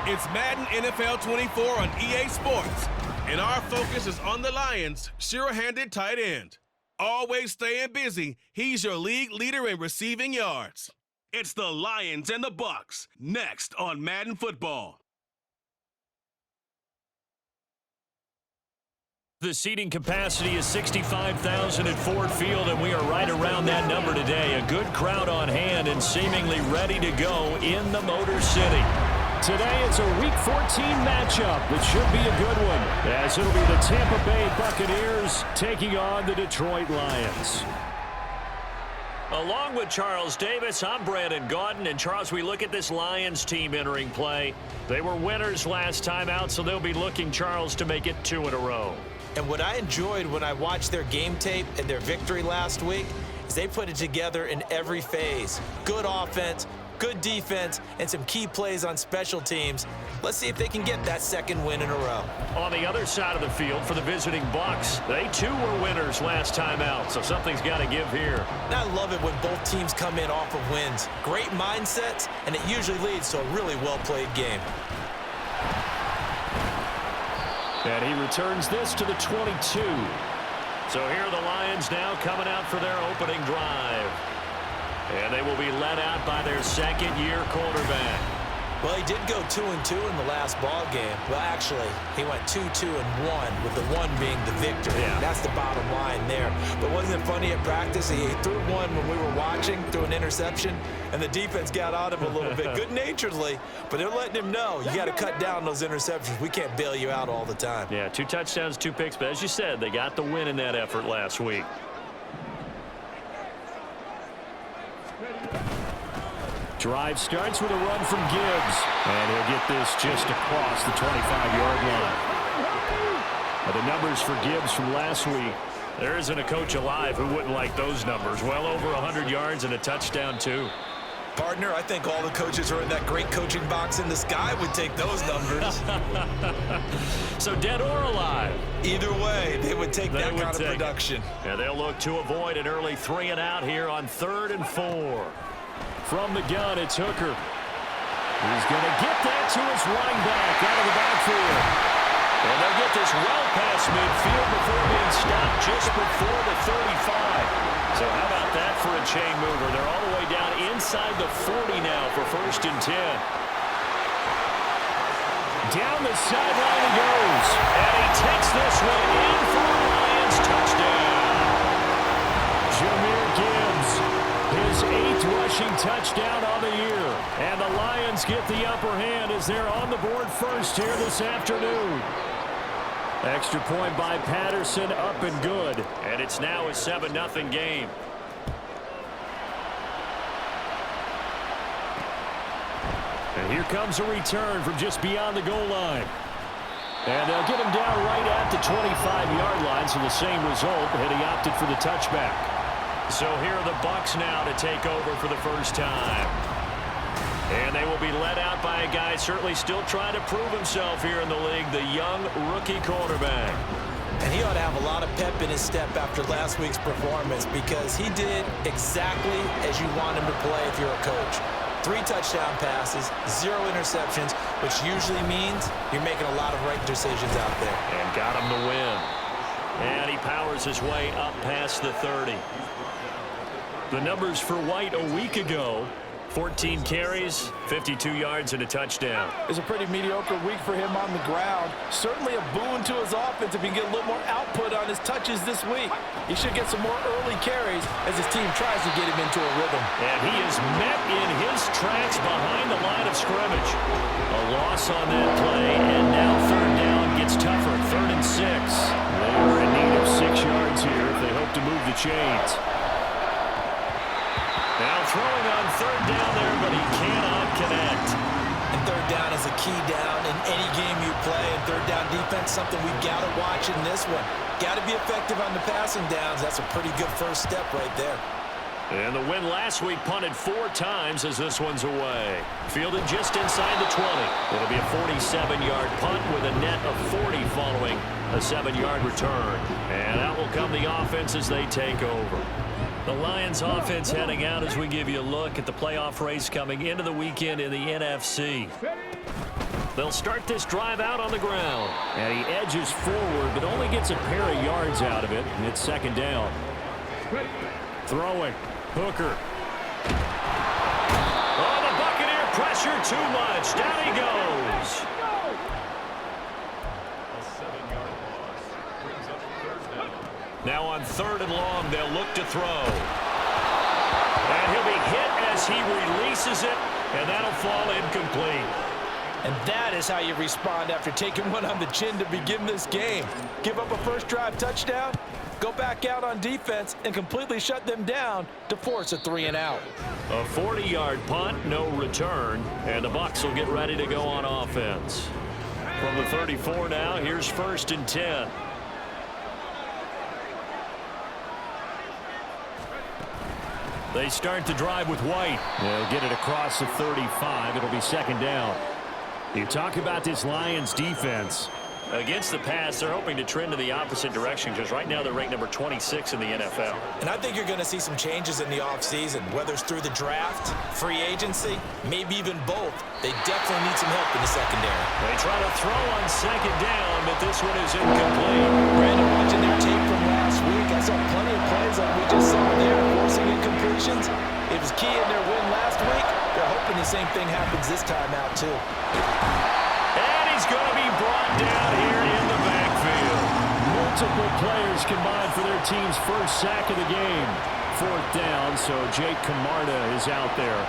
It's Madden NFL 24 on EA Sports, and our focus is on the Lions' sure-handed tight end. Always staying busy, he's your league leader in receiving yards. It's the Lions and the Bucs, next on Madden Football. The seating capacity is 65,000 at Ford Field, and we are right around that number today. A good crowd on hand and seemingly ready to go in the Motor City. Today it's a Week 14 matchup. It should be a good one, as it'll be the Tampa Bay Buccaneers taking on the Detroit Lions. Along with Charles Davis, I'm Brandon Gaudin. And Charles, we look at this Lions team entering play. They were winners last time out, so they'll be looking, Charles, to make it 2 in a row. And what I enjoyed when I watched their game tape and their victory last week is they put it together in every phase. Good offense, good defense, and some key plays on special teams. Let's see if they can get that second win in a row. On the other side of the field for the visiting Bucs, they too were winners last time out, so something's got to give here. And I love it when both teams come in off of wins. Great mindsets, and it usually leads to a really well-played game. And he returns this to the 22. So here are the Lions now coming out for their opening drive. And they will be led out by their second-year quarterback. Well, he did go 2-2 in the last ball game. Well, actually, he went 2-2-1, with the 1 being the victory. Yeah. That's the bottom line there. But wasn't it funny at practice? He threw one when we were watching, threw an interception, and the defense got on him a little bit, good-naturedly. But they're letting him know, you got to cut down those interceptions. We can't bail you out all the time. Yeah, 2 touchdowns, 2 picks. But as you said, they got the win in that effort last week. Drive starts with a run from Gibbs. And he'll get this just across the 25-yard line. The numbers for Gibbs from last week. There isn't a coach alive who wouldn't like those numbers. Well over 100 yards and a touchdown, too. Partner, I think all the coaches are in that great coaching box in the sky would take those numbers. So dead or alive? Either way, they would take that kind of production. Yeah, they'll look to avoid an early 3-and-out here on 3rd and 4. From the gun, it's Hooker. He's going to get that to his running back out of the backfield. And they'll get this well past midfield before being stopped just before the 35. So how about that for a chain mover? They're all the way down inside the 40 now for 1st and 10. Down the sideline he goes. And he takes this one in for a Lions touchdown. Jahmyr Gibbs, his 8th rushing touchdown on the year. And the Lions get the upper hand as they're on the board first here this afternoon. Extra point by Patterson, up and good. And it's now a 7-0 game. And here comes a return from just beyond the goal line. And they'll get him down right at the 25-yard line, so the same result, and he opted for the touchback. So here are the Bucs now to take over for the first time. And they will be led out by a guy certainly still trying to prove himself here in the league, the young rookie quarterback. And he ought to have a lot of pep in his step after last week's performance, because he did exactly as you want him to play if you're a coach. 3 touchdown passes, 0 interceptions, which usually means you're making a lot of right decisions out there. And got him to win. And he powers his way up past the 30. The numbers for White a week ago: 14 carries, 52 yards, and a touchdown. It's a pretty mediocre week for him on the ground. Certainly a boon to his offense if he can get a little more output on his touches this week. He should get some more early carries as his team tries to get him into a rhythm. And he is met in his tracks behind the line of scrimmage. A loss on that play, and now 3rd down gets tougher. 3rd and 6. They are in need of 6 yards here if they hope to move the chains. Now throwing on 3rd down there, but he cannot connect. And 3rd down is a key down in any game you play. And 3rd down defense, something we've got to watch in this one. Got to be effective on the passing downs. That's a pretty good first step right there. And the win last week punted 4 times as this one's away. Fielded just inside the 20. It'll be a 47-yard punt with a net of 40 following a 7-yard return. And out will come the offense as they take over. The Lions offense heading out as we give you a look at the playoff race coming into the weekend in the NFC. They'll start this drive out on the ground. And he edges forward, but only gets a pair of yards out of it. And it's second down. Throwing. Hooker. Oh, the Buccaneer pressure too much. Down he goes. Now on 3rd and long, they'll look to throw. And he'll be hit as he releases it, and that'll fall incomplete. And that is how you respond after taking one on the chin to begin this game. Give up a first drive touchdown, go back out on defense, and completely shut them down to force a 3-and-out. A 40-yard punt, no return, and the Bucs will get ready to go on offense. From the 34 now, here's 1st and 10. They start the drive with White. They'll get it across the 35. It'll be second down. You talk about this Lions defense. Against the pass, they're hoping to trend in the opposite direction because right now they're ranked number 26 in the NFL. And I think you're going to see some changes in the offseason, whether it's through the draft, free agency, maybe even both. They definitely need some help in the secondary. They try to throw on second down, but this one is incomplete. Brandon, watching their tape from last week, I saw plenty of plays like we just saw there, forcing incompletions. It was key in their win last week. They're hoping the same thing happens this time out, too. And he's going to be brought down here in the backfield. Multiple players combined for their team's first sack of the game. 4th down, so Jake Camarda is out there.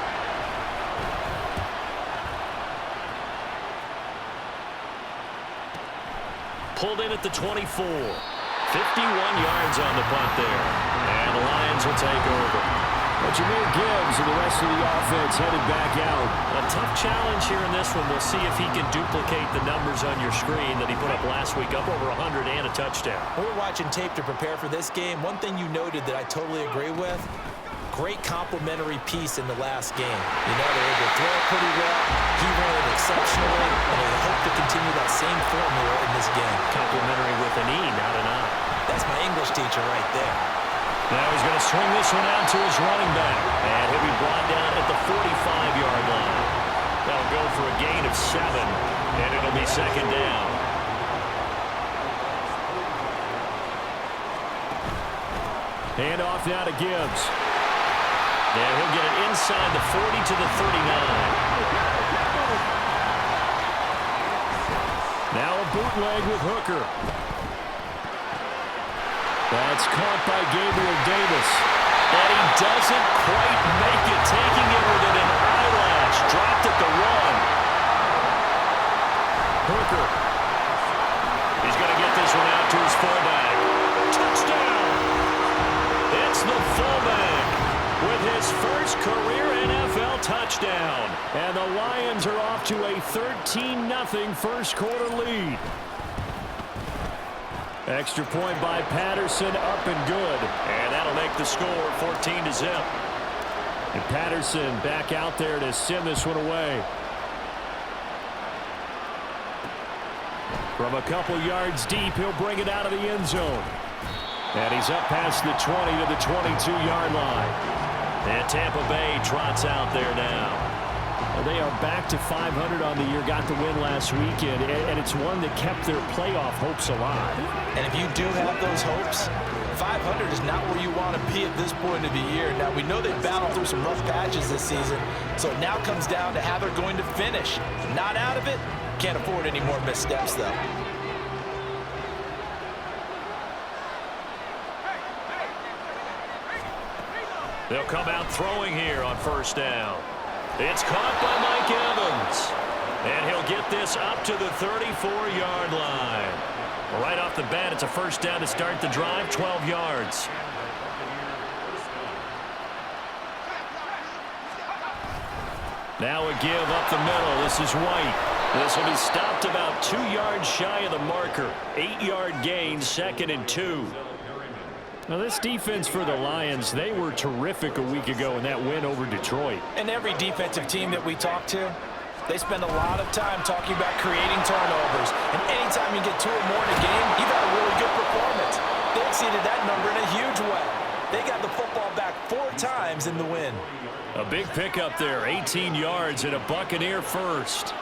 Pulled in at the 24. 51 yards on the punt there. And the Lions will take over. But Jameer Gibbs and the rest of the offense headed back out. A tough challenge here in this one. We'll see if he can duplicate the numbers on your screen that he put up last week, up over 100 and a touchdown. When we're watching tape to prepare for this game, one thing you noted that I totally agree with, great complementary piece in the last game. You know, they were able to throw it pretty well. He ran it exceptionally, and they hope to continue that same formula in this game. Complimentary with an E, not an I. That's my English teacher right there. Now he's going to swing this one out to his running back. And he'll be brought down at the 45-yard line. That'll go for a gain of 7, and it'll be second down. Hand off now to Gibbs. And he'll get it inside the 40 to the 39. Now a bootleg with Hooker. That's caught by Gabriel Davis. And he doesn't quite make it, taking it within an eyelash. Dropped at the 1. Hooker. He's going to get this one out to his fullback. Touchdown! It's the fullback with his first career NFL touchdown. And the Lions are off to a 13-0 first quarter lead. Extra point by Patterson, up and good. And that'll make the score 14-0. And Patterson back out there to send this one away. From a couple yards deep, he'll bring it out of the end zone. And he's up past the 20 to the 22-yard line. And Tampa Bay trots out there now. They are back to 500 on the year, got the win last weekend, and it's one that kept their playoff hopes alive. And if you do have those hopes, 500 is not where you want to be at this point of the year. Now, we know they've battled through some rough patches this season, so it now comes down to how they're going to finish. Not out of it, can't afford any more missteps, though. They'll come out throwing here on first down. It's caught by Mike Evans. And he'll get this up to the 34-yard line. Right off the bat, it's a first down to start the drive, 12 yards. Now a give up the middle. This is White. This will be stopped about 2 yards shy of the marker. 8-yard gain, 2nd and 2. Now, this defense for the Lions, they were terrific a week ago in that win over Detroit. And every defensive team that we talk to, they spend a lot of time talking about creating turnovers. And anytime you get 2 or more in a game, you've had a really good performance. They exceeded that number in a huge way. They got the football back 4 times in the win. A big pickup there, 18 yards and a Buccaneer first.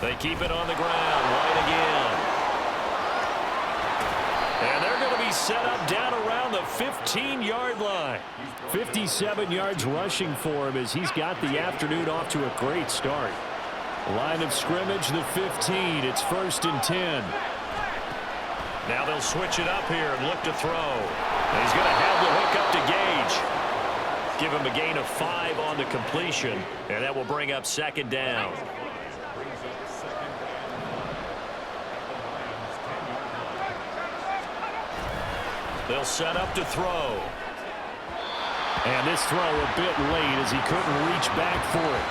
They keep it on the ground. White again. And they're going to be set up down around the 15-yard line. 57 yards rushing for him as he's got the afternoon off to a great start. Line of scrimmage, the 15. It's 1st and 10. Now they'll switch it up here and look to throw. And he's going to have the hook up to Gage. Give him a gain of 5 on the completion, and that will bring up 2nd down. They'll set up to throw. And this throw a bit late as he couldn't reach back for it.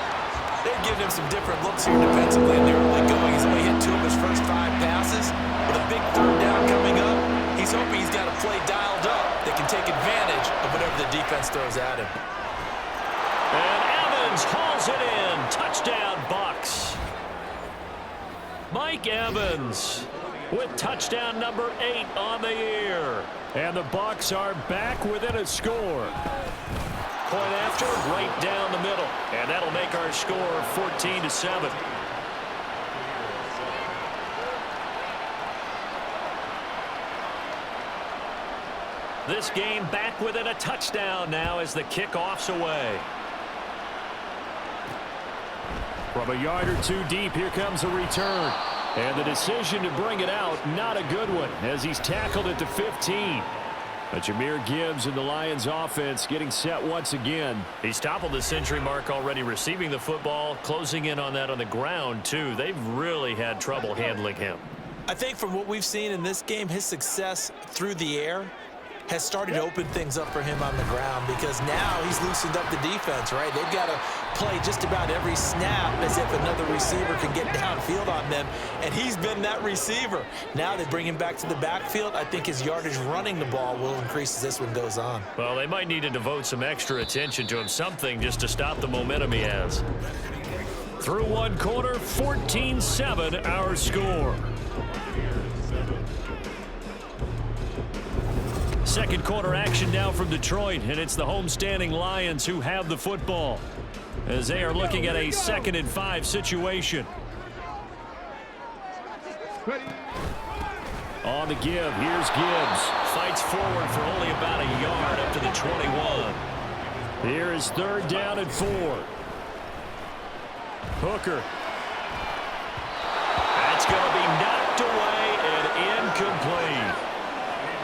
They've given him some different looks here defensively in the early going. He's only hit 2 of his first 5 passes. With a big 3rd down coming up, he's hoping he's got a play dialed up that can take advantage of whatever the defense throws at him. And Evans hauls it in. Touchdown, Bucs. Mike Evans with touchdown number 8 on the year. And the Bucs are back within a score. Point after, right down the middle. And that'll make our score 14-7. This game back within a touchdown now as the kickoff's away. From a yard or 2 deep, here comes a return. And the decision to bring it out, not a good one, as he's tackled at the 15. But Jahmyr Gibbs and the Lions offense getting set once again. He's toppled the century mark already receiving the football, closing in on that on the ground, too. They've really had trouble handling him. I think from what we've seen in this game, his success through the air has started to open things up for him on the ground because now he's loosened up the defense, right? They've got to play just about every snap as if another receiver can get downfield on them, and he's been that receiver. Now they bring him back to the backfield. I think his yardage running the ball will increase as this one goes on. Well, they might need to devote some extra attention to him, something just to stop the momentum he has. Through one quarter, 14-7 our score. Second quarter action now from Detroit, and it's the homestanding Lions who have the football as they are looking at a 2nd and 5 situation. On the give, here's Gibbs. Fights forward for only about a yard up to the 21. Here is 3rd down and 4. Hooker. That's going to be knocked away and incomplete.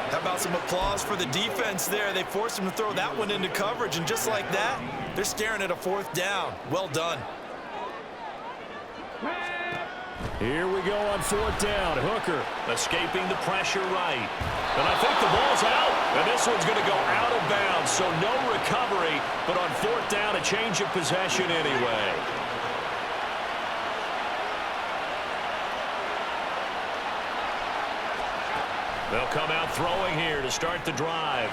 How about some applause for the defense there? They forced him to throw that one into coverage, and just like that, they're staring at a 4th down. Well done. Here we go on 4th down. Hooker escaping the pressure right. And I think the ball's out. And this one's going to go out of bounds, so no recovery. But on 4th down, a change of possession anyway. They'll come out throwing here to start the drive.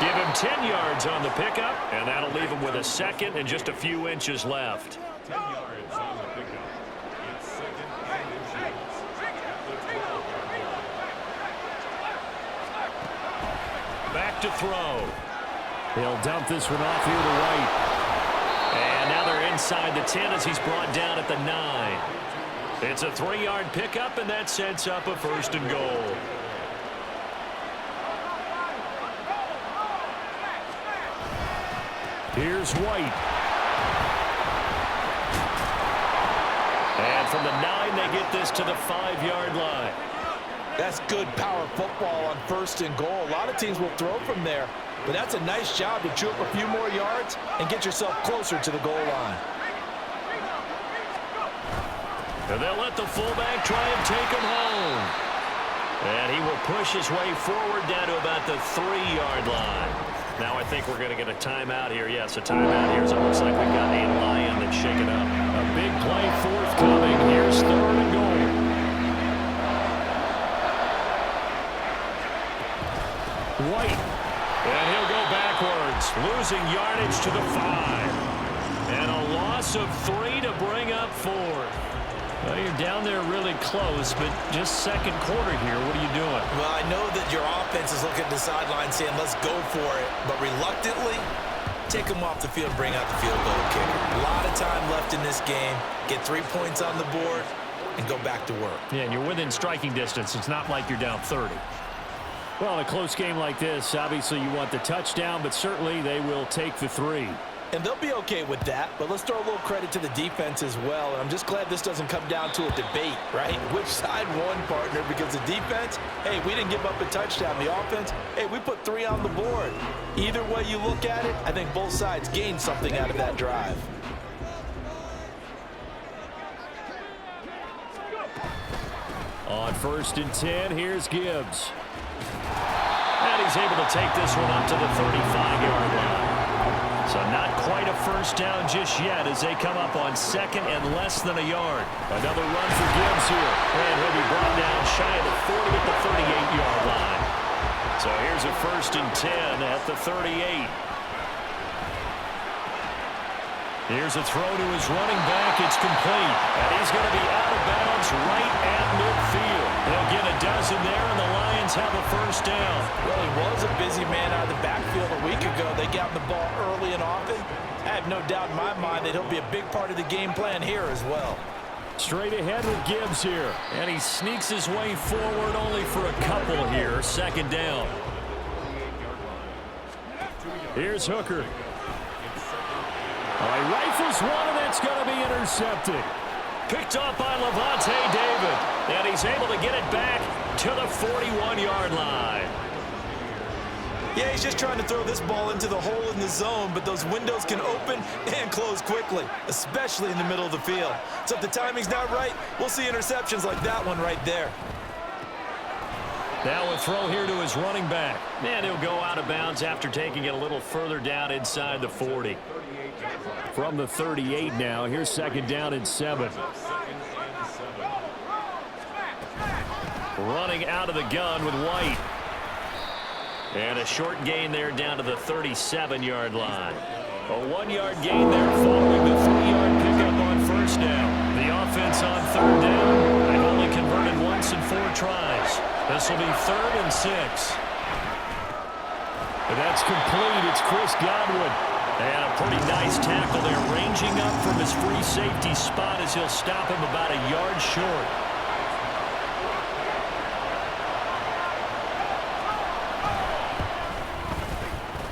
Give him 10 yards on the pickup, and that'll leave him with a 2nd and just a few inches left. 10 yards on the pickup. It's 2nd and inches. Back to throw. He'll dump this one off here to right. And now they're inside the 10 as he's brought down at the 9. It's a 3-yard pickup, and that sets up a 1st and goal. Here's White. And from the 9, they get this to the 5-yard line. That's good power football on 1st and goal. A lot of teams will throw from there, but that's a nice job to chew up a few more yards and get yourself closer to the goal line. And they'll let the fullback try and take him home. And he will push his way forward down to about the 3-yard line. Now I think we're going to get a timeout here. Yes, a timeout here. So it looks like we've got a Lion that's shaken up. A big play forthcoming. Here's 3rd and goal. White. And he'll go backwards, losing yardage to the 5. And a loss of 3 to bring up 4th. Well, you're down there really close, but just 2nd quarter here. What are you doing? Well, I know that your offense is looking at the sideline saying, let's go for it. But reluctantly, take them off the field, bring out the field goal kicker. A lot of time left in this game. Get 3 points on the board and go back to work. Yeah, and you're within striking distance. It's not like you're down 30. Well, in a close game like this, obviously you want the touchdown, but certainly they will take the 3. And they'll be okay with that, but let's throw a little credit to the defense as well. And I'm just glad this doesn't come down to a debate, right? Which side won, partner? Because the defense, hey, we didn't give up a touchdown. The offense, hey, we put 3 on the board. Either way you look at it, I think both sides gained something out of that drive. On 1st and 10, here's Gibbs. And he's able to take this one up to the 35-yard line. So not quite a first down just yet as they come up on 2nd and less than a yard. Another run for Gibbs here. And he'll be brought down shy of the 40 at the 38-yard line. So here's a 1st and 10 at the 38. Here's a throw to his running back. It's complete. And he's going to be out of bounds right at midfield. They'll get a dozen there, and the Lions have a first down. Well, he was a busy man out of the backfield a week ago. They got the ball early and often. I have no doubt in my mind that he'll be a big part of the game plan here as well. Straight ahead with Gibbs here. And he sneaks his way forward only for a couple here. 2nd down. Here's Hooker. He rifles one, and that's going to be intercepted. Picked off by Levante David. And he's able to get it back to the 41-yard line. Yeah, he's just trying to throw this ball into the hole in the zone, but those windows can open and close quickly, especially in the middle of the field. So if the timing's not right, we'll see interceptions like that one right there. Now a throw here to his running back. And he'll go out of bounds after taking it a little further down inside the 40. From the 38 now, here's 2nd down and 7. Running out of the gun with White. And a short gain there down to the 37-yard line. A 1-yard gain there following the 3-yard pickup on 1st down. The offense on 3rd down. They've only converted once in 4 tries. This will be 3rd and 6. And that's complete. It's Chris Godwin. And a pretty nice tackle there, ranging up from his free safety spot as he'll stop him about a yard short.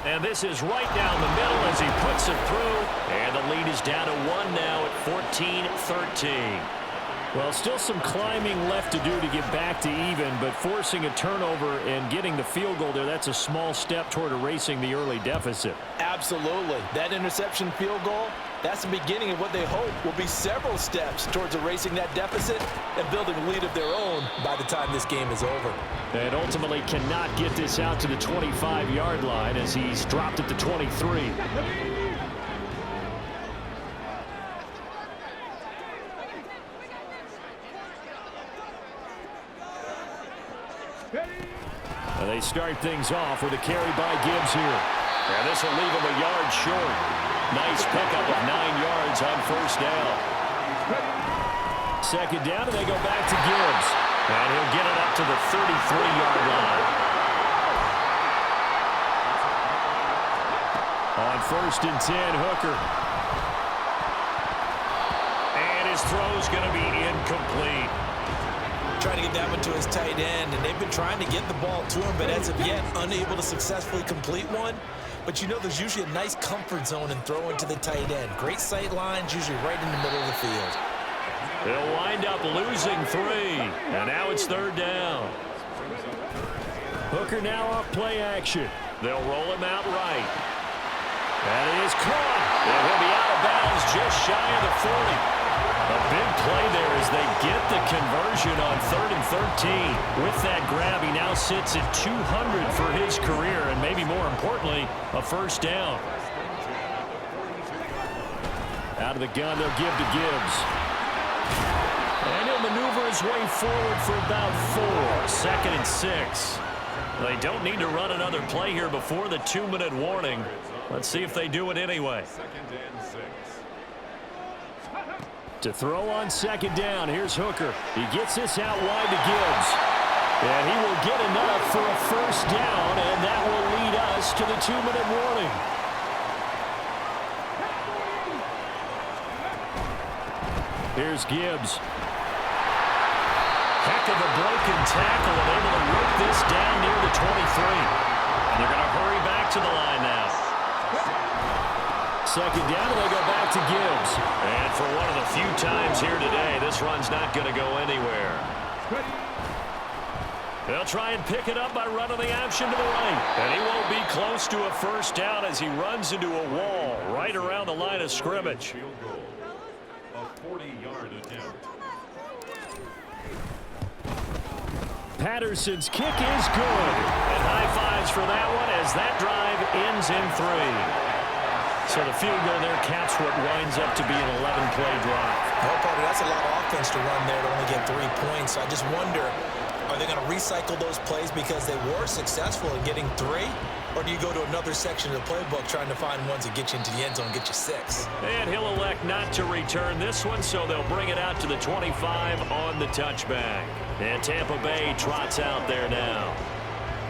And this is right down the middle as he puts it through. And the lead is down to 1 now at 14-13. Well, still some climbing left to do to get back to even, but forcing a turnover and getting the field goal there, that's a small step toward erasing the early deficit. Absolutely. That interception field goal, that's the beginning of what they hope will be several steps towards erasing that deficit and building a lead of their own by the time this game is over. And ultimately cannot get this out to the 25-yard line as he's dropped at the 23. They start things off with a carry by Gibbs here. And this will leave him a yard short. Nice pickup of 9 yards on 1st down. 2nd down, and they go back to Gibbs. And he'll get it up to the 33-yard line. On 1st and 10, Hooker. And his throw's going to be incomplete. Trying to get that one to his tight end, and they've been trying to get the ball to him, but as of yet, unable to successfully complete one. But you know there's usually a nice comfort zone in throwing to the tight end. Great sight lines, usually right in the middle of the field. They'll wind up losing 3, and now it's 3rd down. Hooker now off play action. They'll roll him out right. That is caught, and he'll be out of bounds just shy of the 40. A big play there as they get the conversion on 3rd and 13. With that grab, he now sits at 200 for his career, and maybe more importantly, a first down. Out of the gun, they'll give to Gibbs. And he'll maneuver his way forward for about 4. 2nd and 6. They don't need to run another play here before the 2-minute warning. Let's see if they do it anyway. 2nd and 6. To throw on 2nd down, here's Hooker. He gets this out wide to Gibbs. And he will get enough for a first down, and that will lead us to the 2-minute warning. Here's Gibbs. Heck of a broken tackle and able to work this down near the 23. And they're going to hurry back to the line now. Second down, and they go back to Gibbs. And for one of the few times here today, this run's not going to go anywhere. They'll try and pick it up by running the option to the right. And he won't be close to a first down as he runs into a wall right around the line of scrimmage. Field goal. A 40-yard attempt. Patterson's kick is good. And high fives for that one as that drive ends in 3. So the field goal there caps what winds up to be an 11-play drive. Well, Carter, that's a lot of offense to run there to only get 3 points. So I just wonder, are they going to recycle those plays because they were successful in getting 3? Or do you go to another section of the playbook trying to find ones that get you into the end zone and get you 6? And he'll elect not to return this one, so they'll bring it out to the 25 on the touchback. And Tampa Bay trots out there now.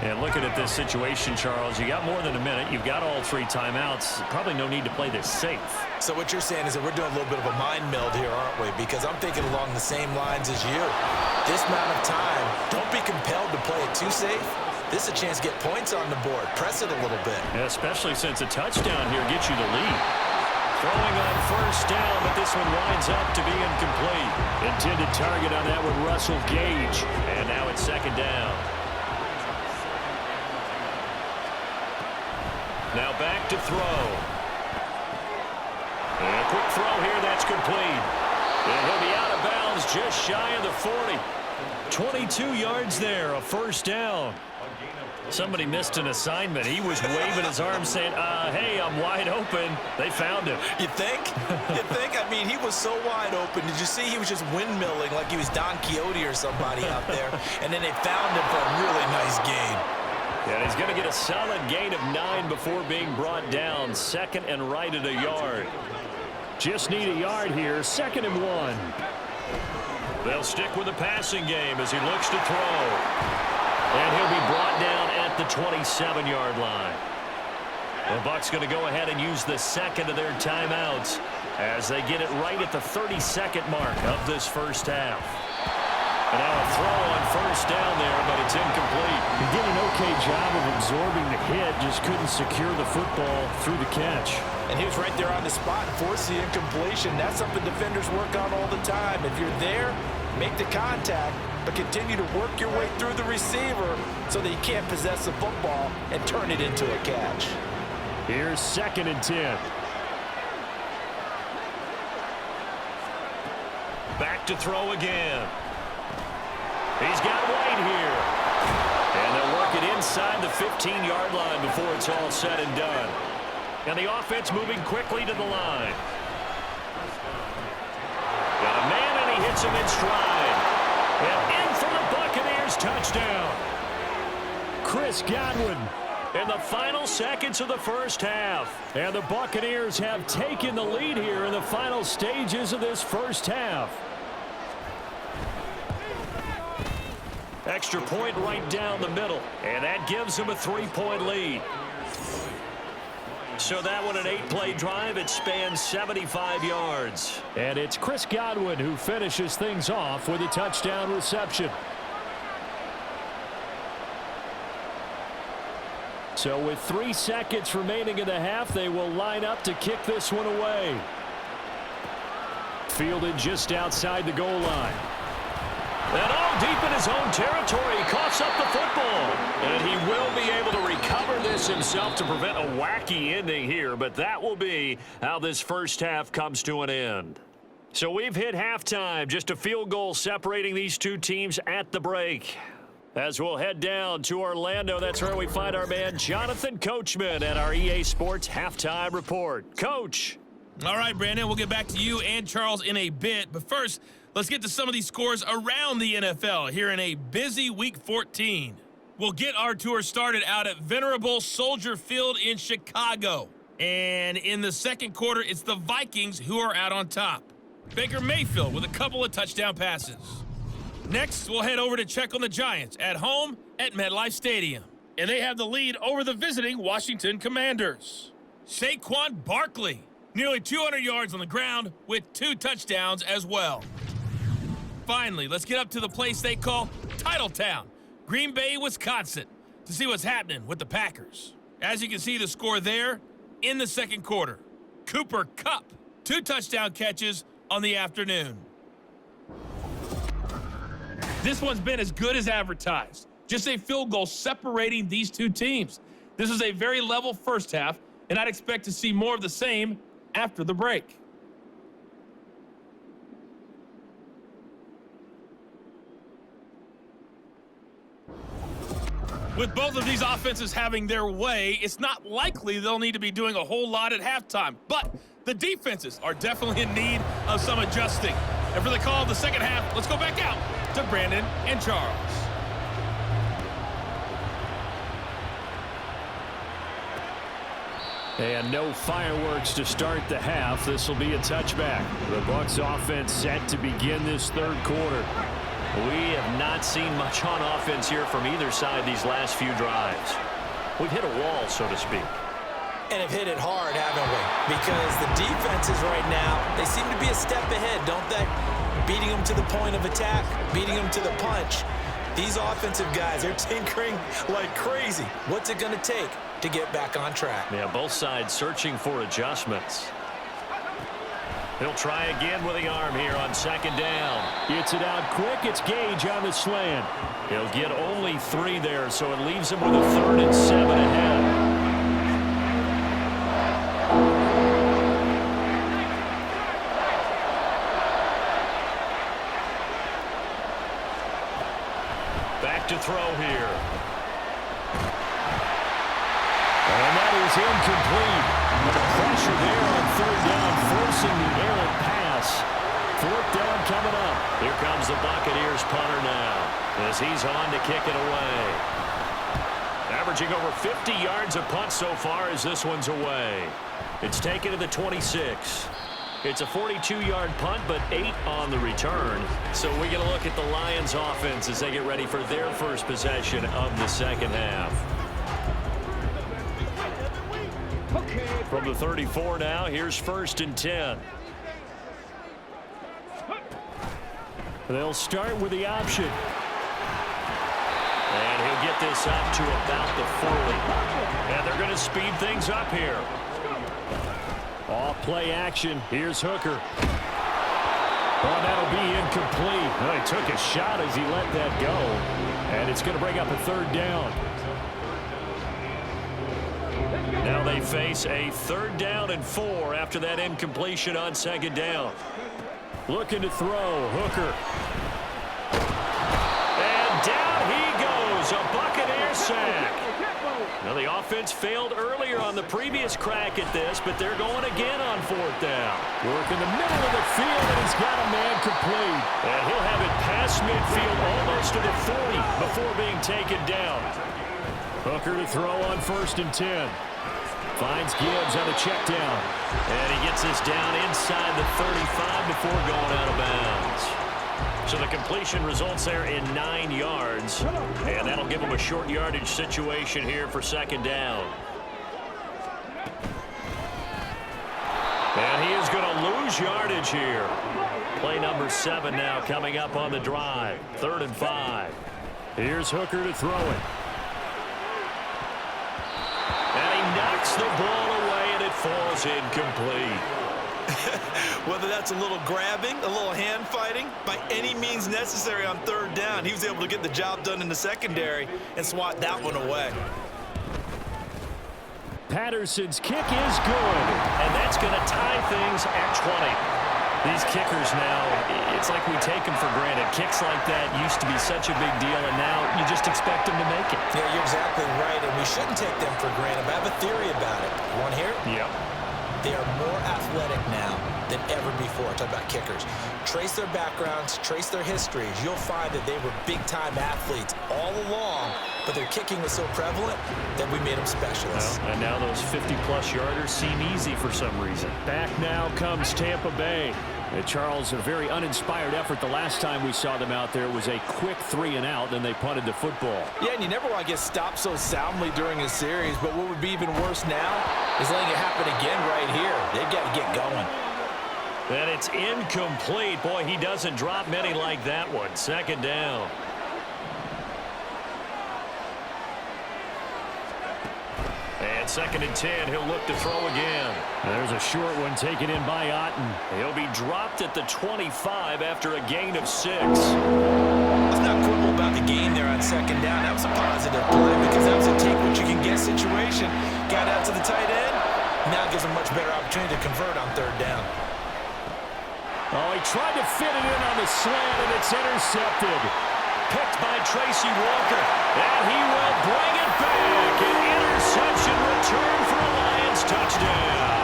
And looking at this situation, Charles, you got more than a minute. You've got all 3 timeouts. Probably no need to play this safe. So what you're saying is that we're doing a little bit of a mind meld here, aren't we? Because I'm thinking along the same lines as you. This amount of time, don't be compelled to play it too safe. This is a chance to get points on the board. Press it a little bit. Yeah, especially since a touchdown here gets you the lead. Throwing on first down, but this one winds up to be incomplete. Intended target on that one, Russell Gage. And now it's second down. Now back to throw. And a quick throw here, that's complete. And he'll be out of bounds just shy of the 40. 22 yards there, a first down. Somebody missed an assignment. He was waving his arms saying, hey, I'm wide open. They found him. You think? You think? I mean, he was so wide open. Did you see he was just windmilling like he was Don Quixote or somebody out there? And then they found him for a really nice gain. And he's going to get a solid gain of 9 before being brought down. Second and right at a yard. Just need a yard here. Second and 1. They'll stick with the passing game as he looks to throw. And he'll be brought down at the 27-yard line. The Bucs going to go ahead and use the second of their timeouts as they get it right at the 32nd mark of this first half. And now a throw on first down there, but it's incomplete. He did an okay job of absorbing the hit, just couldn't secure the football through the catch. And he was right there on the spot, forced the incompletion. That's something defenders work on all the time. If you're there, make the contact, but continue to work your way through the receiver so that you can't possess the football and turn it into a catch. Here's second and 10. Back to throw again. He's got White here. And they'll work it inside the 15-yard line before it's all said and done. And the offense moving quickly to the line. Got a man, and he hits him in stride. And in for the Buccaneers touchdown. Chris Godwin in the final seconds of the first half. And the Buccaneers have taken the lead here in the final stages of this first half. Extra point right down the middle. And that gives them a 3-point lead. So that one, an 8-play drive. It spans 75 yards. And it's Chris Godwin who finishes things off with a touchdown reception. So with 3 seconds remaining in the half, they will line up to kick this one away. Fielded just outside the goal line. And all deep in his own territory, he coughs up the football. And he will be able to recover this himself to prevent a wacky ending here. But that will be how this first half comes to an end. So we've hit halftime. Just a field goal separating these two teams at the break. As we'll head down to Orlando, that's where we find our man Jonathan Coachman at our EA Sports Halftime Report. Coach. All right, Brandon, we'll get back to you and Charles in a bit. But first, let's get to some of these scores around the NFL here in a busy Week 14. We'll get our tour started out at Venerable Soldier Field in Chicago. And in the second quarter, it's the Vikings who are out on top. Baker Mayfield with a couple of touchdown passes. Next, we'll head over to check on the Giants at home at MetLife Stadium. And they have the lead over the visiting Washington Commanders. Saquon Barkley Nearly 200 yards on the ground with 2 touchdowns as well. Finally, let's get up to the place they call Titletown, Green Bay, Wisconsin, to see what's happening with the Packers. As you can see the score there in the second quarter. Cooper Kupp, 2 touchdown catches on the afternoon. This one's been as good as advertised. Just a field goal separating these two teams. This is a very level first half, and I'd expect to see more of the same after the break. With both of these offenses having their way, it's not likely they'll need to be doing a whole lot at halftime. But the defenses are definitely in need of some adjusting. And for the call of the second half, let's go back out to Brandon and Charles. And no fireworks to start the half. This will be a touchback. The Bucs offense set to begin this third quarter. We have not seen much on offense here from either side these last few drives. We've hit a wall, so to speak. And have hit it hard, haven't we? Because the defenses right now, they seem to be a step ahead, don't they? Beating them to the point of attack, beating them to the punch. These offensive guys are tinkering like crazy. What's it going to take to get back on track? Yeah, both sides searching for adjustments. He'll try again with the arm here on second down. Gets it out quick. It's Gage on the slant. He'll get only 3 there, so it leaves him with a 3rd and 7 ahead. Back to throw here. And that is incomplete. The pressure there on 3rd down, forcing the errant pass. 4th down coming up. Here comes the Buccaneers punter now, as he's on to kick it away. Averaging over 50 yards a punt so far as this one's away. It's taken to the 26. It's a 42-yard punt, but 8 on the return. So we get a look at the Lions offense as they get ready for their first possession of the second half. From the 34 now, here's 1st and 10. They'll start with the option. And he'll get this up to about the 40. And they're going to speed things up here. Off play action. Here's Hooker. Oh, that'll be incomplete. Well, he took a shot as he let that go. And it's going to bring up a 3rd down. Now they face a 3rd down and 4 after that incompletion on 2nd down. Looking to throw. Hooker. And down he goes. A Buccaneer sack. Now the offense failed earlier on the previous crack at this, but they're going again on 4th down. Work in the middle of the field, and he's got a man complete. And he'll have it past midfield almost to the 40 before being taken down. Hooker to throw on 1st and 10. Finds Gibbs on a check down. And he gets this down inside the 35 before going out of bounds. So the completion results there in 9 yards. And that'll give him a short yardage situation here for 2nd down. And he is going to lose yardage here. Play number 7 now coming up on the drive. 3rd and 5. Here's Hooker to throw it. And he knocks the ball away, and it falls incomplete. Whether that's a little grabbing, a little hand fighting, by any means necessary on 3rd down, he was able to get the job done in the secondary and swat that one away. Patterson's kick is good. And that's going to tie things at 20. These kickers now, it's like we take them for granted. Kicks like that used to be such a big deal, and now you just expect them to make it. Yeah, you're exactly right, and we shouldn't take them for granted. But I have a theory about it. You want to hear it? Yep. They are more athletic now than ever before. Talk about kickers. Trace their backgrounds, trace their histories. You'll find that they were big-time athletes all along, but their kicking was so prevalent that we made them specialists. Well, and now those 50-plus yarders seem easy for some reason. Back now comes Tampa Bay. Charles, a very uninspired effort the last time we saw them out there. It was a quick 3-and-out, then they punted the football. Yeah, and you never want to get stopped so soundly during a series, but what would be even worse now is letting it happen again right here. They've got to get going. And it's incomplete. Boy, he doesn't drop many like that one. Second down. And 2nd and 10, he'll look to throw again. There's a short one taken in by Otten. He'll be dropped at the 25 after a gain of 6. Let's not quibble about the gain there on 2nd down. That was a positive play because that was a take-what-you-can-get situation. Got out to the tight end. Now gives him a much better opportunity to convert on 3rd down. Oh, he tried to fit it in on the slant, and it's intercepted. Picked by Tracy Walker. And he will bring it back. An interception return for a Lions touchdown.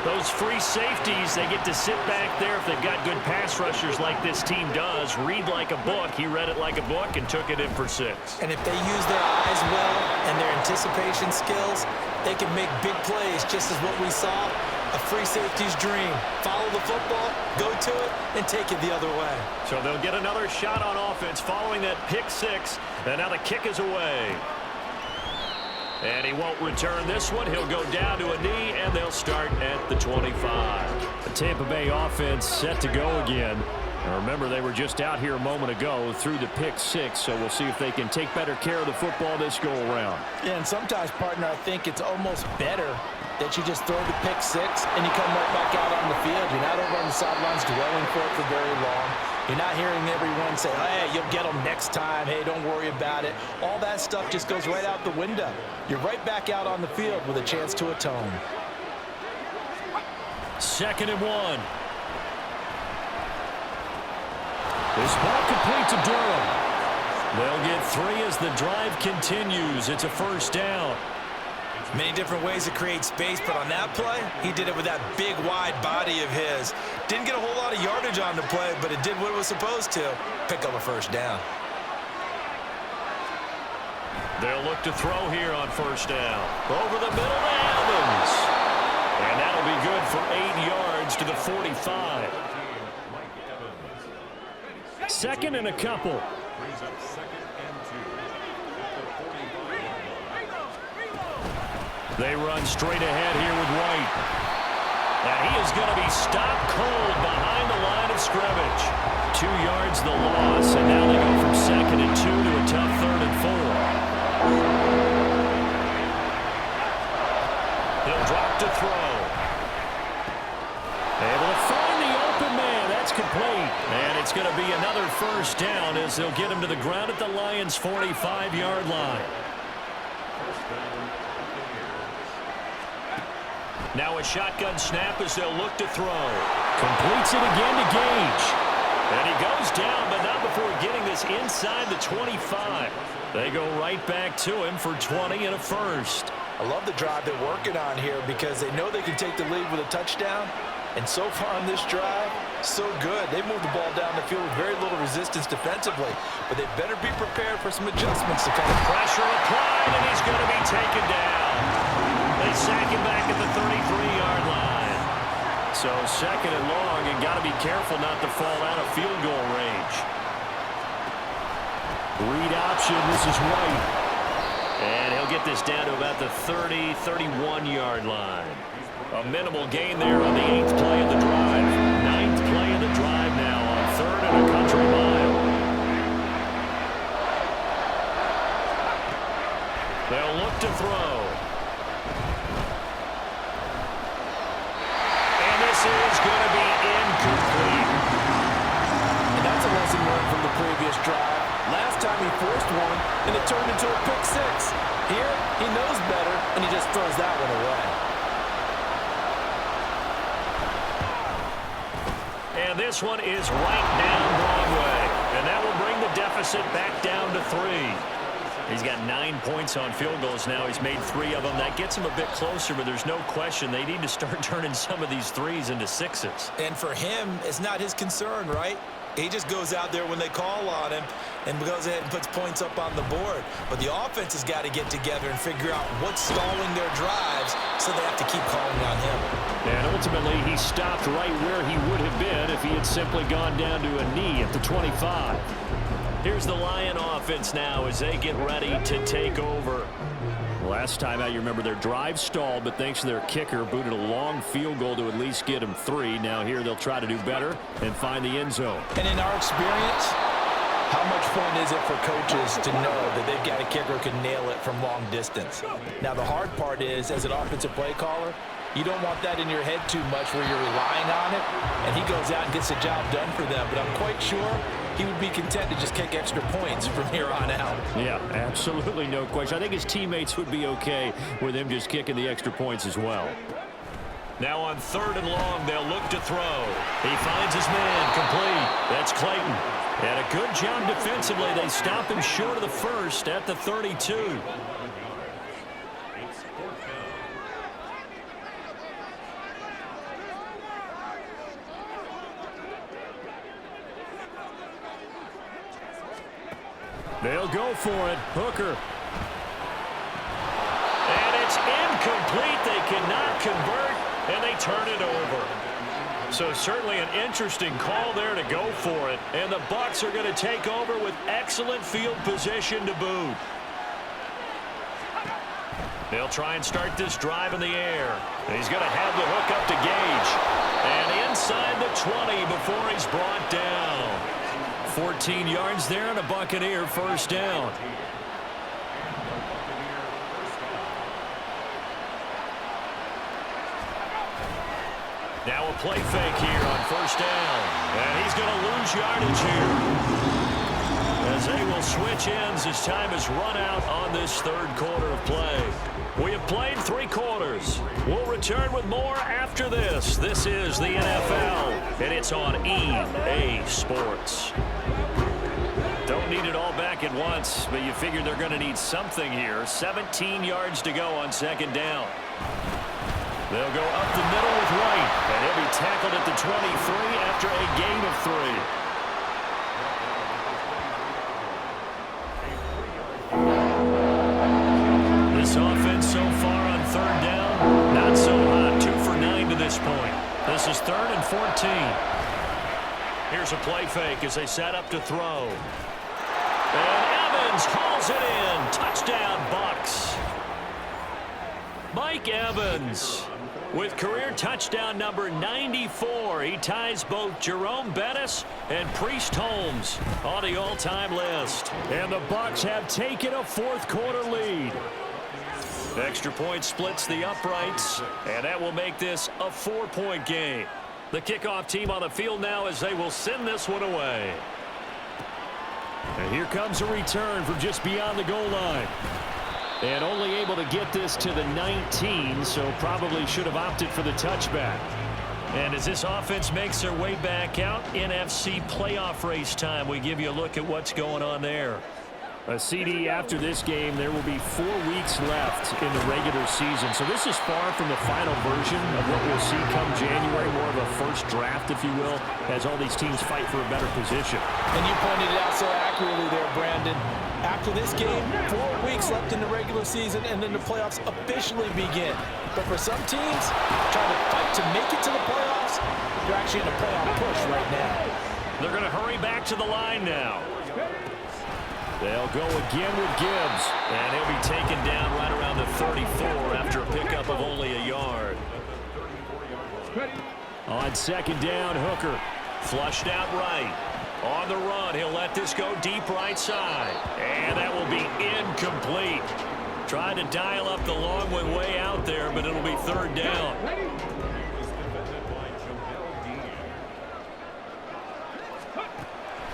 Those free safeties, they get to sit back there if they've got good pass rushers like this team does. Read like a book. He read it like a book and took it in for 6. And if they use their eyes well and their anticipation skills, they can make big plays, just as what we saw. A free safety's dream. Follow the football, go to it, and take it the other way. So they'll get another shot on offense following that pick 6. And now the kick is away. And he won't return this one. He'll go down to a knee, and they'll start at the 25. The Tampa Bay offense set to go again. And remember, they were just out here a moment ago through the pick 6, so we'll see if they can take better care of the football this go-around. Yeah, and sometimes, partner, I think it's almost better that you just throw the pick 6 and you come right back out on the field. You're not over on the sidelines dwelling for it for very long. You're not hearing everyone say, hey, you'll get them next time. Hey, don't worry about it. All that stuff just goes right out the window. You're right back out on the field with a chance to atone. 2nd and 1. This ball complete to Durham. They'll get 3 as the drive continues. It's a 1st down. Many different ways to create space, but on that play, he did it with that big, wide body of his. Didn't get a whole lot of yardage on the play, but it did what it was supposed to. Pick up a 1st down. They'll look to throw here on 1st down. Over the middle to Evans. And that'll be good for 8 yards to the 45. 2nd and a couple. Brings up 2nd and 2 at the 45-yard line. They run straight ahead here with White. And he is going to be stopped cold behind the line of scrimmage. 2 yards the loss, and now they go from 2nd and 2 to a tough 3rd and 4. He'll drop to throw. Able to find the open man. That's complete. And it's going to be another 1st down as they'll get him to the ground at the Lions' 45-yard line. Now a shotgun snap as they'll look to throw. Completes it again to Gage. And he goes down, but not before getting this inside the 25. They go right back to him for 20 and a 1st. I love the drive they're working on here because they know they can take the lead with a touchdown. And so far on this drive, so good. They moved the ball down the field with very little resistance defensively. But they better be prepared for some adjustments to come. Pressure applied, and he's going to be taken down. They sack him back at the 33-yard line. So 2nd and long, and got to be careful not to fall out of field goal range. Read option, this is White. And he'll get this down to about the 30, 31-yard line. A minimal gain there on the 8th play of the drive. 9th play of the drive now on 3rd and a country mile. They'll look to throw. And this is going to be incomplete. And that's a lesson learned from the previous drive. Last time he forced one, and it turned into a pick 6. Here, he knows better, and he just throws that one away. And this one is right down Broadway. And that will bring the deficit back down to 3. He's got 9 points on field goals now. He's made 3 of them. That gets him a bit closer, but there's no question they need to start turning some of these 3s into 6s. And for him, it's not his concern, right? He just goes out there when they call on him and goes ahead and puts points up on the board. But the offense has got to get together and figure out what's stalling their drives, so they have to keep calling on him. And ultimately, he stopped right where he would have been if he had simply gone down to a knee at the 25. Here's the Lion offense now as they get ready to take over. Last time out, you remember their drive stalled, but thanks to their kicker, booted a long field goal to at least get them 3. Now here they'll try to do better and find the end zone. And in our experience, how much fun is it for coaches to know that they've got a kicker who can nail it from long distance? Now, the hard part is, as an offensive play caller, you don't want that in your head too much where you're relying on it, and he goes out and gets the job done for them. But I'm quite sure he would be content to just kick extra points from here on out. Yeah, absolutely no question. I think his teammates would be okay with him just kicking the extra points as well. Now on 3rd and long, they'll look to throw. He finds his man complete. That's Clayton. And a good job defensively. They stop him short of the first at the 32. They'll go for it. Hooker. And it's incomplete. They cannot convert, and they turn it over. So certainly an interesting call there to go for it. And the Bucs are going to take over with excellent field position to boot. They'll try and start this drive in the air. And he's going to have the hook up to Gage. And inside the 20 before he's brought down. 14 yards there and a Buccaneer first down. Now a play fake here on first down. And he's going to lose yardage here. As they will switch ends as time has run out on this 3rd quarter of play. We have played 3 quarters. We'll return with more after this. This is the NFL, and it's on EA Sports. Don't need it all back at once, but you figure they're going to need something here. 17 yards to go on 2nd down. They'll go up the middle with White, and he'll be tackled at the 23 after a gain of 3. This offense so far on 3rd down, not so hot. 2 for 9 to this point. This is 3rd and 14. Here's a play fake as they set up to throw. And Evans hauls it in. Touchdown, Bucs. Mike Evans with career touchdown number 94. He ties both Jerome Bettis and Priest Holmes on the all-time list. And the Bucs have taken a 4th quarter lead. Extra point splits the uprights, and that will make this a 4-point game. The kickoff team on the field now as they will send this one away. And here comes a return from just beyond the goal line. And only able to get this to the 19, so probably should have opted for the touchback. And as this offense makes their way back out, NFC playoff race time, we give you a look at what's going on there. A CD after this game, there will be 4 weeks left in the regular season. So this is far from the final version of what we'll see come January, more of a first draft, if you will, as all these teams fight for a better position. And you pointed it out so accurately there, Brandon. After this game, 4 weeks left in the regular season, and then the playoffs officially begin. But for some teams, trying to fight to make it to the playoffs, they're actually in a playoff push right now. They're going to hurry back to the line now. They'll go again with Gibbs. And he'll be taken down right around the 34 after a pickup of only a yard. On 2nd down, Hooker. Flushed out right. On the run, he'll let this go deep right side. And that will be incomplete. Tried to dial up the long one way out there, but it'll be 3rd down.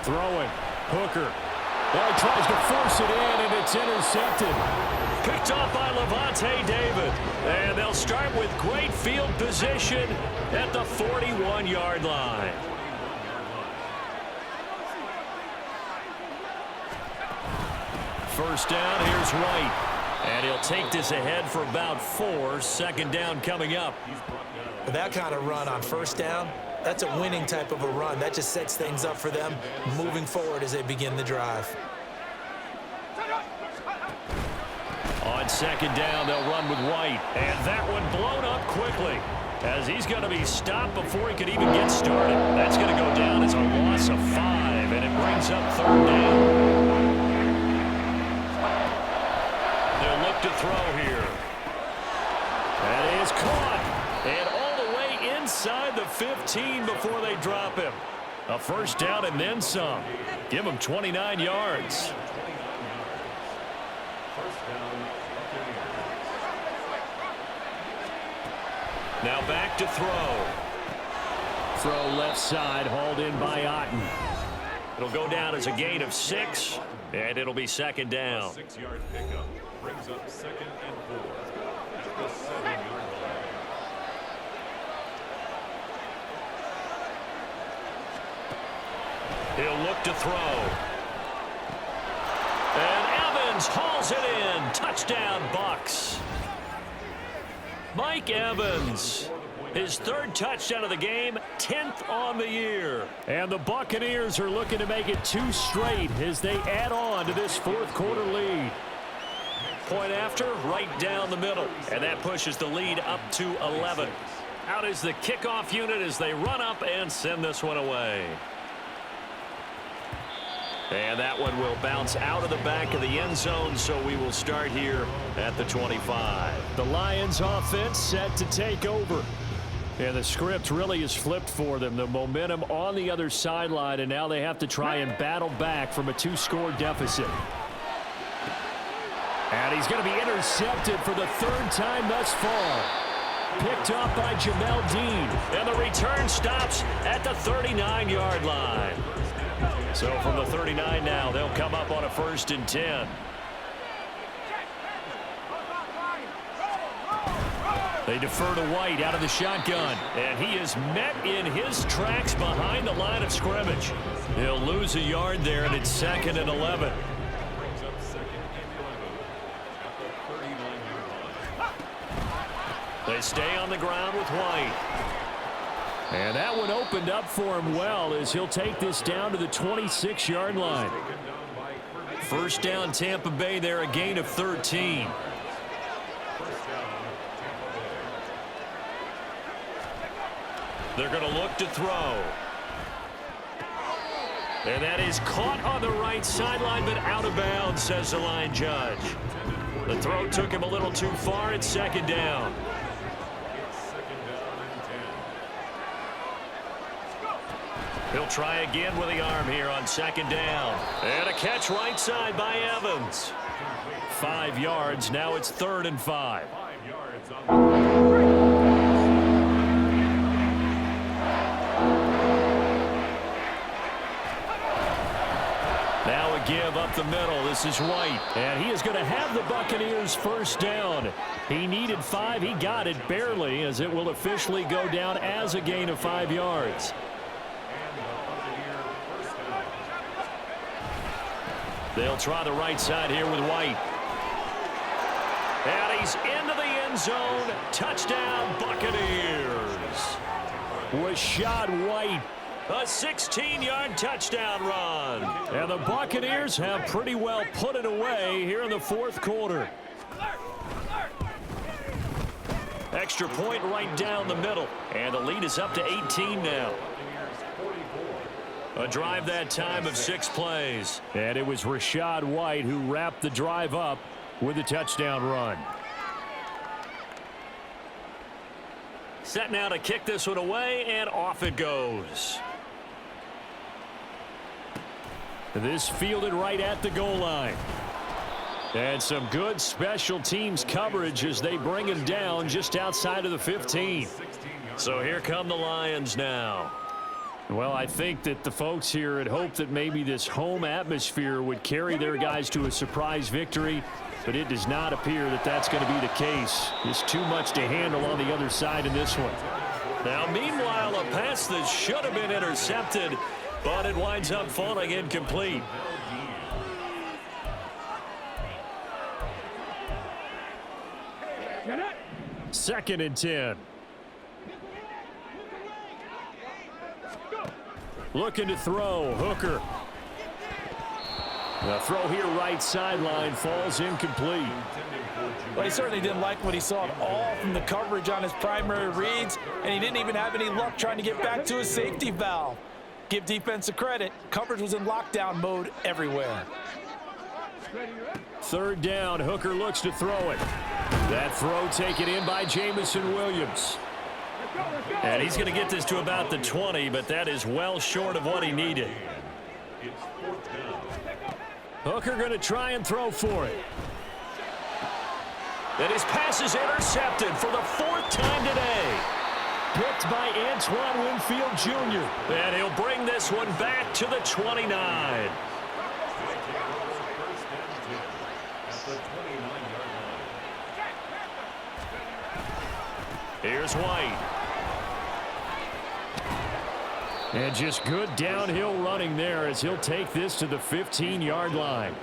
Throwing. Hooker. Well, he tries to force it in, and it's intercepted. Picked off by Levante David. And they'll start with great field position at the 41-yard line. First down, here's White. And he'll take this ahead for about 4. 2nd down coming up. That kind of run on first down, That's a winning type of a run. That just sets things up for them moving forward as they begin the drive. On second down, they'll run with White. And that one blown up quickly, as he's going to be stopped before he could even get started. That's going to go down as a loss of 5, and it brings up third down. They'll look to throw here. That is caught. And all the way inside the 15 before they drop him. A first down and then some. Give him 29 yards. Now back to throw. Throw left side, hauled in by Otten. It'll go down as a gain of 6, and it'll be second down. 6-yard pickup brings up 2nd and 4 at the 7-yard line. He'll look to throw. And Evans hauls it in. Touchdown, Bucs. Mike Evans, his 3rd touchdown of the game, 10th on the year. And the Buccaneers are looking to make it 2 straight as they add on to this 4th quarter lead. Point after, right down the middle. And that pushes the lead up to 11. Out is the kickoff unit as they run up and send this one away. And that one will bounce out of the back of the end zone, so we will start here at the 25. The Lions offense set to take over. And the script really is flipped for them. The momentum on the other sideline, and now they have to try and battle back from a 2-score deficit. And he's going to be intercepted for the 3rd time thus far. Picked up by Jamel Dean. And the return stops at the 39-yard line. So from the 39 now, they'll come up on a 1st and 10. They defer to White out of the shotgun. And he is met in his tracks behind the line of scrimmage. He'll lose a yard there, and it's 2nd and 11. Brings up 2nd and 11 at the 39-yard line. They stay on the ground with White. And that one opened up for him well as he'll take this down to the 26-yard line. First down, Tampa Bay there, a gain of 13. They're going to look to throw. And that is caught on the right sideline, but out of bounds, says the line judge. The throw took him a little too far. It's 2nd down. He'll try again with the arm here on 2nd down. And a catch right side by Evans. 5 yards. Now it's 3rd and 5. 5 yards on Now a give up the middle. This is White. And he is going to have the Buccaneers first down. He needed 5. He got it barely, as it will officially go down as a gain of 5 yards. They'll try the right side here with White. And he's into the end zone. Touchdown, Buccaneers. Rachaad White. A 16-yard touchdown run. And the Buccaneers have pretty well put it away here in the 4th quarter. Extra point right down the middle. And the lead is up to 18 now. A drive that time of 6 plays. And it was Rachaad White who wrapped the drive up with a touchdown run. Set now to kick this one away, and off it goes. This fielded right at the goal line. And some good special teams coverage as they bring him down just outside of the 15. So here come the Lions now. Well, I think that the folks here had hoped that maybe this home atmosphere would carry their guys to a surprise victory, but it does not appear that that's going to be the case. There's too much to handle on the other side in this one. Now, meanwhile, a pass that should have been intercepted, but it winds up falling incomplete. Second and 10. Looking to throw. Hooker. The throw here right sideline falls incomplete. But he certainly didn't like what he saw at all from the coverage on his primary reads, and he didn't even have any luck trying to get back to his safety valve. Give defense a credit. Coverage was in lockdown mode everywhere. Third down. Hooker looks to throw it. That throw taken in by Jamison Williams. And he's going to get this to about the 20, but that is well short of what he needed. Hooker going to try and throw for it. And his pass is intercepted for the 4th time today. Picked by Antoine Winfield Jr. And he'll bring this one back to the 29. Here's White. And just good downhill running there as he'll take this to the 15-yard line.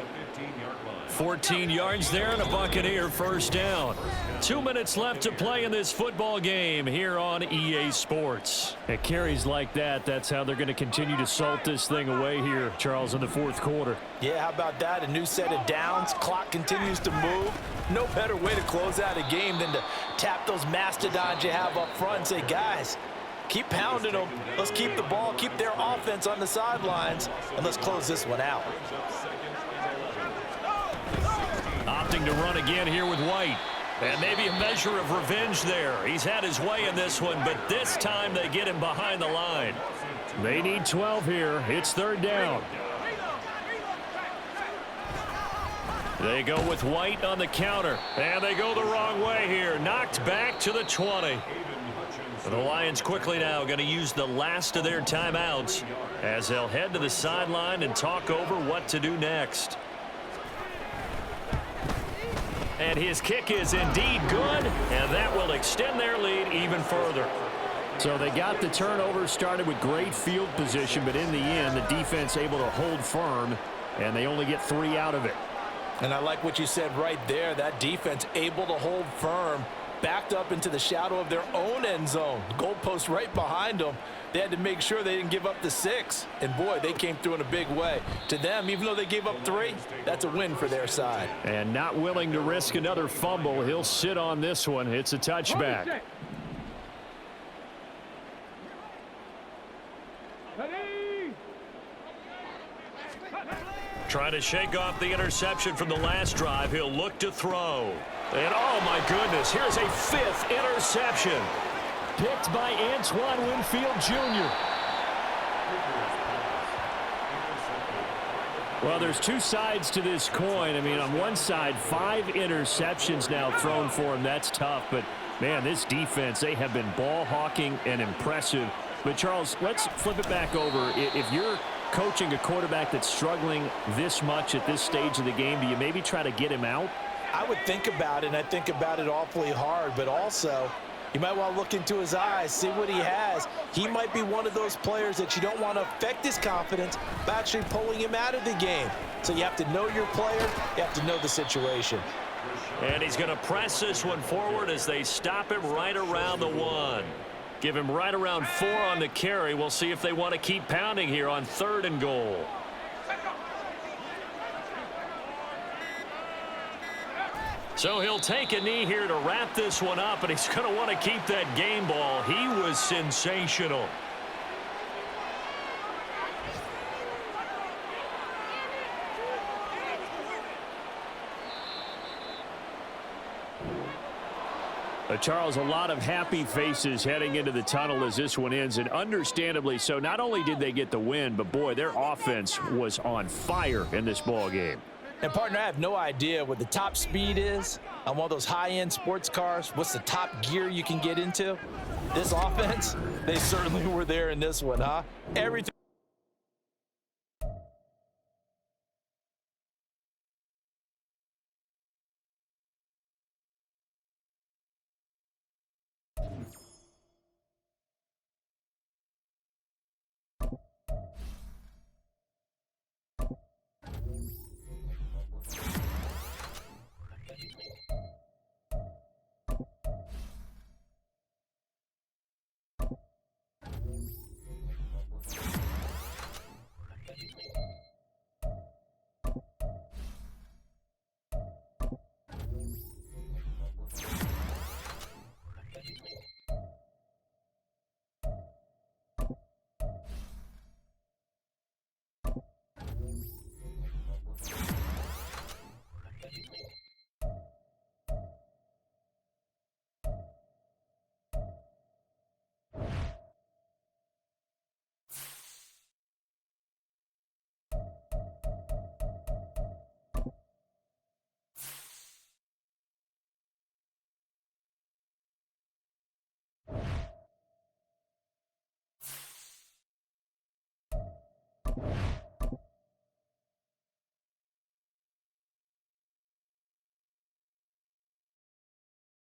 14 yards there and a Buccaneer first down. 2 minutes left to play in this football game here on EA Sports. At carries like that, that's how they're going to continue to salt this thing away here, Charles, in the fourth quarter. Yeah, how about that? A new set of downs. Clock continues to move. No better way to close out a game than to tap those mastodons you have up front and say, guys, keep pounding them. Let's keep the ball, keep their offense on the sidelines, and let's close this one out. Opting to run again here with White. And maybe a measure of revenge there. He's had his way in this one, but this time they get him behind the line. They need 12 here. It's third down. They go with White on the counter. And they go the wrong way here. Knocked back to the 20. The Lions quickly now going to use the last of their timeouts as they'll head to the sideline and talk over what to do next. And his kick is indeed good, and that will extend their lead even further. So they got the turnover started with great field position, but in the end, the defense able to hold firm, and they only get 3 out of it. And I like what you said right there. That defense able to hold firm, backed up into the shadow of their own end zone. Goalpost right behind them. They had to make sure they didn't give up the 6. And, boy, they came through in a big way. To them, even though they gave up 3, that's a win for their side. And not willing to risk another fumble. He'll sit on this one. It's a touchback. Trying to shake off the interception from the last drive. He'll look to throw. And, oh, my goodness, here's a 5th interception. Picked by Antoine Winfield Jr. Well, there's 2 sides to this coin. I mean, on one side, 5 interceptions now thrown for him. That's tough. But, man, this defense, they have been ball hawking and impressive. But, Charles, let's flip it back over. If you're coaching a quarterback that's struggling this much at this stage of the game, do you maybe try to get him out? I would think about it, and I think about it awfully hard. But also, you might want to look into his eyes, see what he has. He might be one of those players that you don't want to affect his confidence by actually pulling him out of the game. So you have to know your player. You have to know the situation. And he's going to press this one forward as they stop him right around the 1. Give him right around 4 on the carry. We'll see if they want to keep pounding here on 3rd and goal. So he'll take a knee here to wrap this one up, and he's going to want to keep that game ball. He was sensational. Charles, a lot of happy faces heading into the tunnel as this one ends, and understandably so. Not only did they get the win, but, boy, their offense was on fire in this ball game. And, partner, I have no idea what the top speed is on one of those high-end sports cars. What's the top gear you can get into? This offense, they certainly were there in this one, huh? Everything.